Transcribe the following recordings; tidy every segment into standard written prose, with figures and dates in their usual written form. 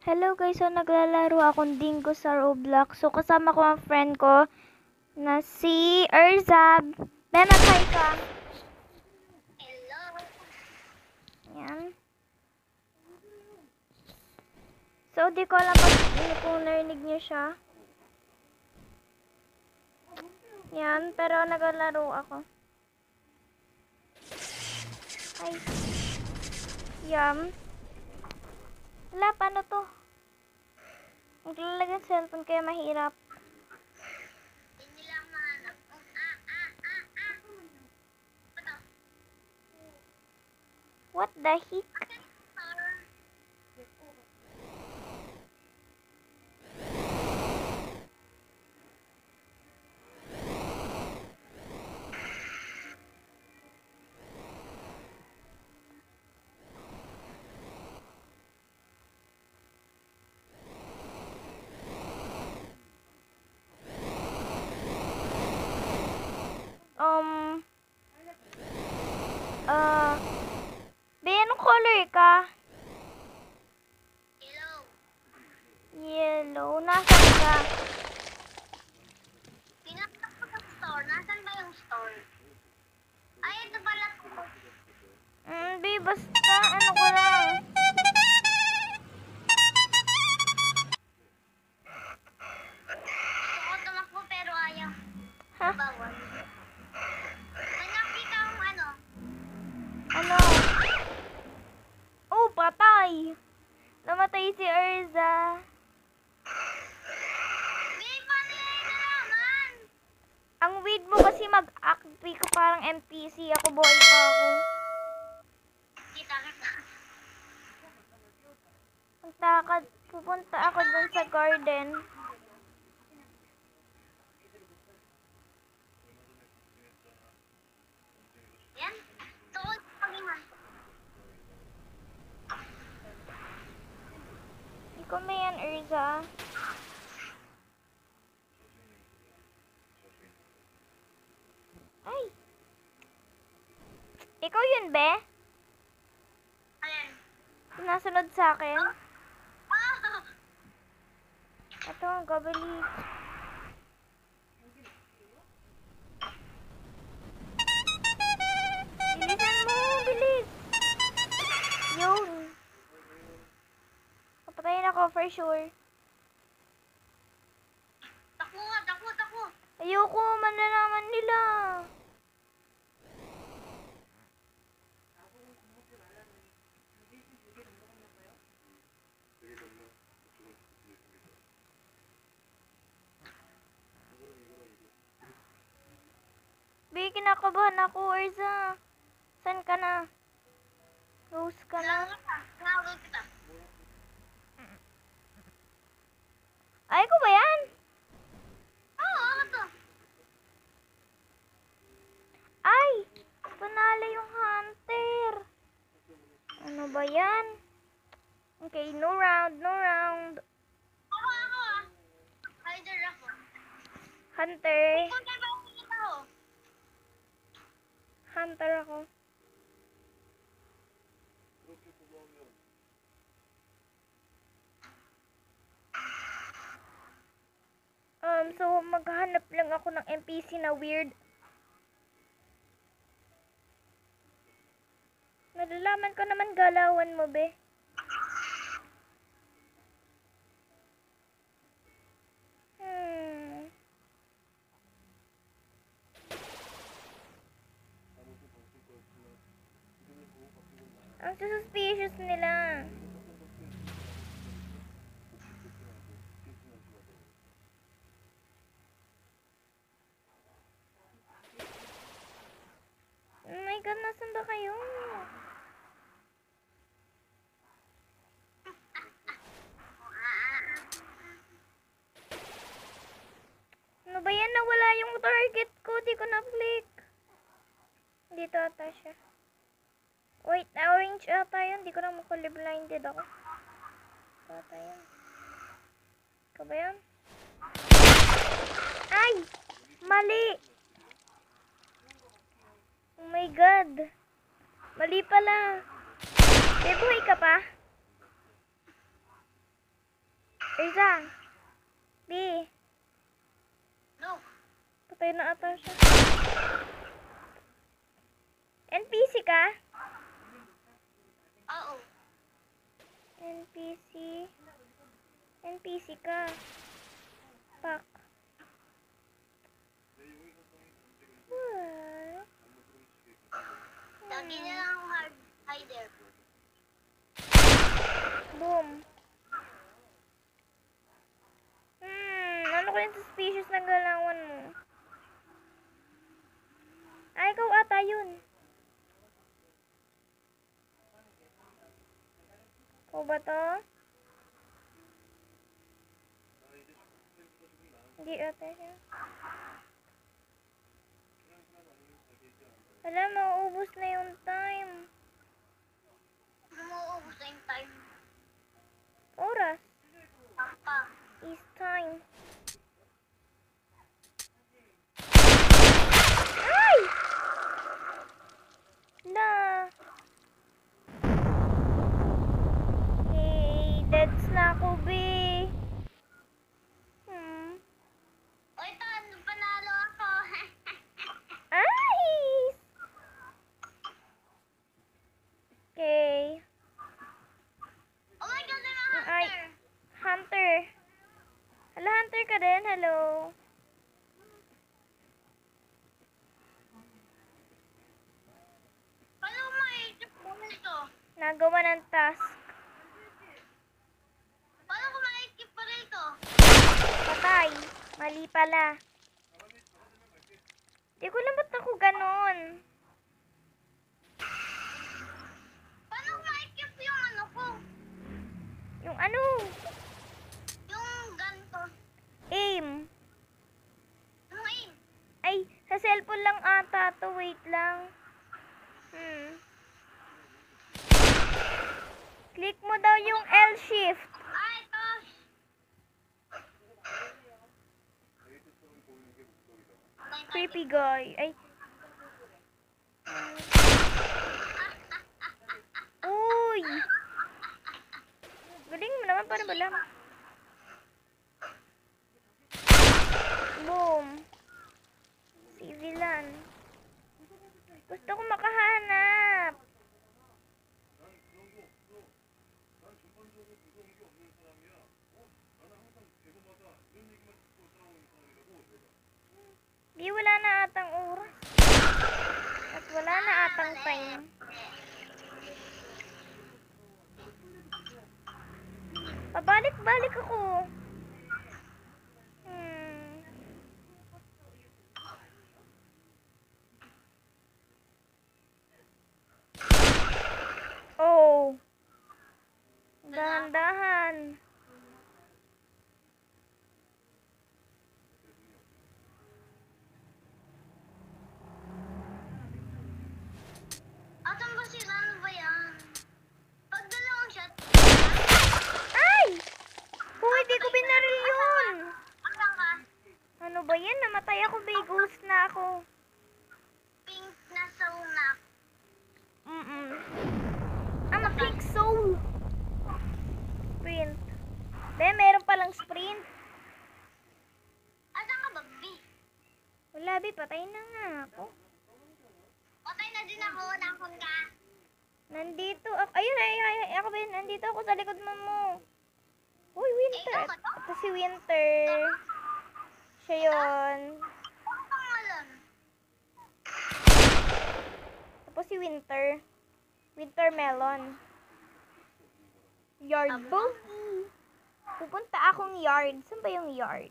Hello guys, so naglalaro akong Dingo sa Roblox. So kasama ko ang friend ko na si Erzab. Ben, mag-hi ka. Hello. Yan. So di ko alam kung narinig niyo siya. Yan, pero naglalaro ako. Ay. Yan. Wala, paano to? Maglalagay ng cellphone kaya mahirap. Hindi lang mahanap. Ito. What the heck? Be, anong color ka? Hello. Yellow. Nasaan ka? Tinatap ko sa store. Nasaan ba yung store? Ay, ito pala po. Be, basta ano ko lang. Gusto ko tumakbo pero ayaw. Ha? Bawal. May nakita akong ano. Ano? Oh, patay! Namatay si Erza. Hindi, paano yan nalaman? Ang weird mo kasi mag-activate ko parang NPC. Ako buhay pa ako. Kita. Pupunta ako dun sa garden. Yan. Tukod pagiman. Ikaw ba yan, Erza? Ay! Ikaw yun, be? Ayan. Sinasunod sa akin? Ah! Ito ang gabali. Bilisan mo! Bilis! Yun! Papatayin ako for sure. Takbo nga, takbo. Ayoko! Manalaman nila! Be, kinakabahan ako, Erza. San ka na? Rose ka na? Nangawag kita. Ay, ko ba yan? Oo, ako to. Ay! Panalo yung hunter. Ano ba yan? Okay, no round, no round. Ako ah. Hider ako. Hunter. Punta ba ako dito? Hunter ako. So maghahanap lang ako ng NPC na weird. Nalalaman ko naman galawan mo, be. Ang suspicious nila. Oh my God, nasan ba kayo? Ano ba yan? Nawala yung target ko. Di ko na-click. Dito ata siya. Wait, orange ata yun. Di ko na makulay blinded ako. Ito ata yun. Ikaw ba yun? Ay! Mali! Oh my God! Mali pala. May buhay ka pa? Erza. B. No. Patay na ata siya. NPC ka? Oo. NPC. NPC ka. Pak. What? Lagi na lang hard hider. Boom. Ano kaya suspicious na galawan mo? Ay, ikaw ata yun. Ikaw ba to? Hindi ata siya. Alam, mauubos na yung time. Umuubos na yung time. Oras. Papa. Is time. Ay! Na. Hey, that's na ako, B. Oy, Tan, panalo ako. Ay! Okay. Oh my God, may mga Ay. hunter. Hunter. Hala, hunter ka din? Hello. Paano ma-equip ko nito? Nagawa ng task. Paano ko ma-equip pa rito? Patay. Mali pala. Di ko alam ba't ako ganon. Paano ko ma-equip yung ano ko? Yung ano? Yung gun ko. Aim. Yung aim. Ay, sa cellphone lang ata to. Wait lang. Click mo daw yung L shift. Ay, ito. Creepy guy. Ay. Uy! Galing mo naman. Paano ba lang? Boom. Civilian. Gusto ko makahanap. Di wala na atang oras. At wala na atang time. Pabalik-balik ako. Oh. Dahan-dahan. Asan ba sila? Ano ba yan? Pag dalawang shot. Ay! Kung hindi ko binaril yun. Asan ka? Ano ba yan? Namatay ako, big ghost na ako. Pink na sauna. I'm a pink soul. Sprint. Be, meron palang sprint. Asan ka ba, B? Wala, be, patay na nga ako. Patay na din ako. Nakon ka. Nandito ako. Ayun, ay, ako ba yun? Nandito ako sa likod mo. Uy, Winter. Ikaw ba to? Ito si Winter. Siya yun. Ang pangalan? Tapos si Winter. Winter Melon. Yard bogey. Pupunta akong yard. Saan ba yung yard?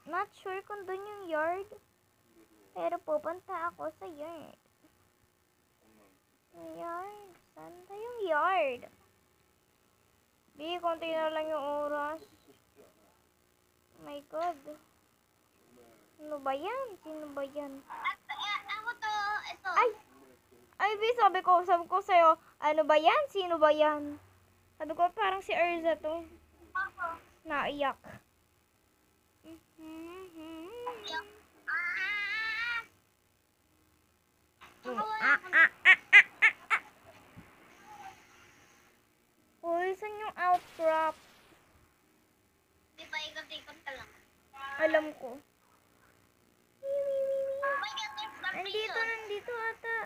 Not sure kung doon yung yard. Pero pupunta ako sa yard. Yard? Saan ba yung yard? Di, konti na lang yung oras. Oh my God. Ano ba yan? Sino ba yan? Ako to. Ito. Ay! Ay, B, sabi ko sa'yo, ano ba yan? Sino ba yan? Sabi ko, parang si Erza to. Ako. Naiyak. Yuck. Uy, saan yung outcrop? Mag-ikot ka lang. Alam ko. Oh my God, there's the Nandito, prison. nandito ata.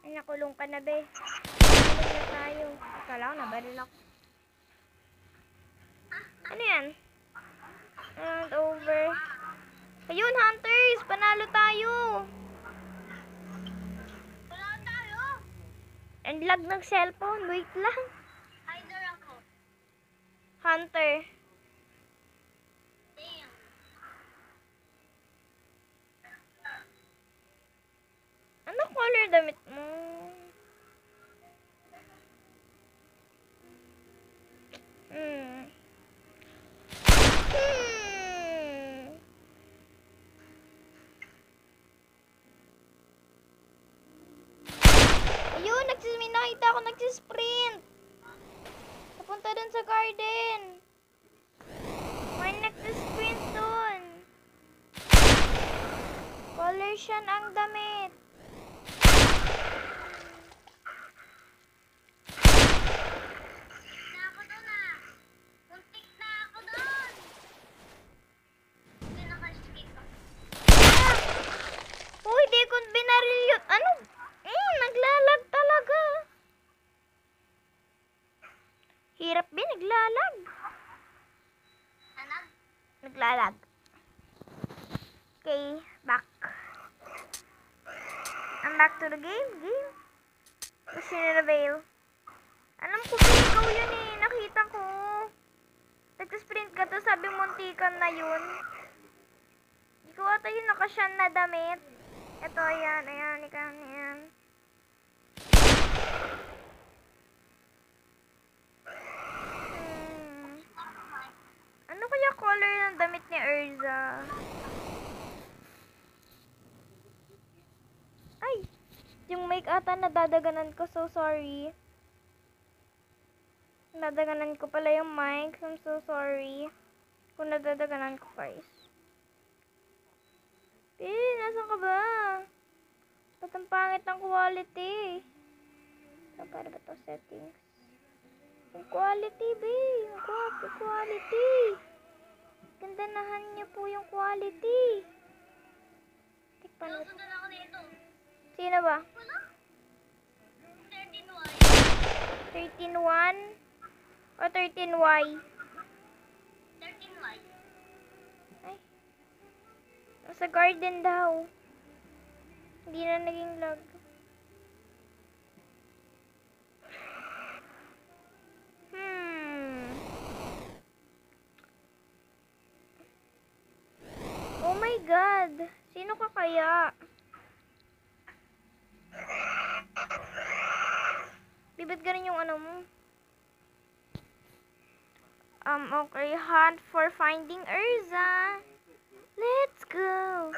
Ay, nakulong ka na, be. Nakulong na tayo. Akala ko, nabaril ako. Ano yan? Round over. Ayun, hunters! Panalo tayo! Wala tayo. And lag ng cellphone. Wait lang. Hider ako. Hunter. Damn. Ano color damit mo? Hmm. Ayun, may nakita ako nagsisprint. Napunta dun sa garden. May nagsisprint dun. Color siya ang damit. Na ako doon ah. Muntik na ako doon. Hindi naka-escape ako. Uy, di ko binaril yun. Ano? Naglalag talaga. Hirap din, naglalag. Anak, Naglalag. Okay, back. I'm back to the game. Push in the veil. Alam ko ba ikaw yun eh. Nakita ko. Nag-sprint ka to, sabi muntikan na yun. Ikaw ata yun nakasyan na damit. Ito, ayan, ikaw, ayan. Ano kaya color ng damit ni Urza? Ay! Yung mic ata nadadaganan ko, so sorry. Nadadaganan ko pala yung mic, I'm so sorry. Kung nadadaganan ko, guys. Nasaan ka ba? Ba't ang pangit ng quality? So, para ba ito settings? Yung quality, be. Yung quality. Gandanahan niyo po yung quality. Paano? susundan ako dito. Sino ba? Wala. 13Y. 13-1 o 13Y? 13Y. Ay. Nasa garden daw. Hindi na naging lag. Oh my God. Sino ka kaya? Bibit ganun yung ano mo. Okay. Hunt for finding Urza. Let's go.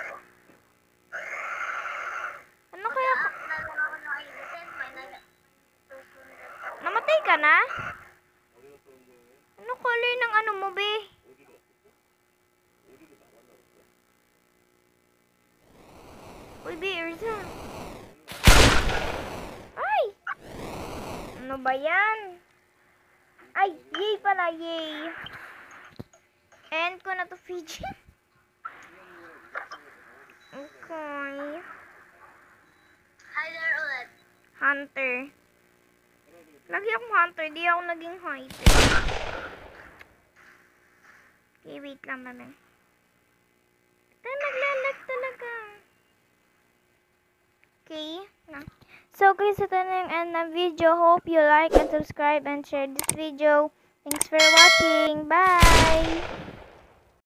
Ano kaya? Nalala ako ng ID10. May nagsusundan. Namatay ka na? Ano color ng ano mo, be? Uy, be, Urza. Ay! Ano ba yan? Ay, yay pala, yay. End ko na to, Fiji. Okay. Hider ulit. Hunter. Lagi akong hunter, di ako naging hider. Okay, wait lang naman. Naglalag talaga. Okay. So guys, ito na yung end ng video. Hope you like and subscribe and share this video. Thanks for watching. Bye!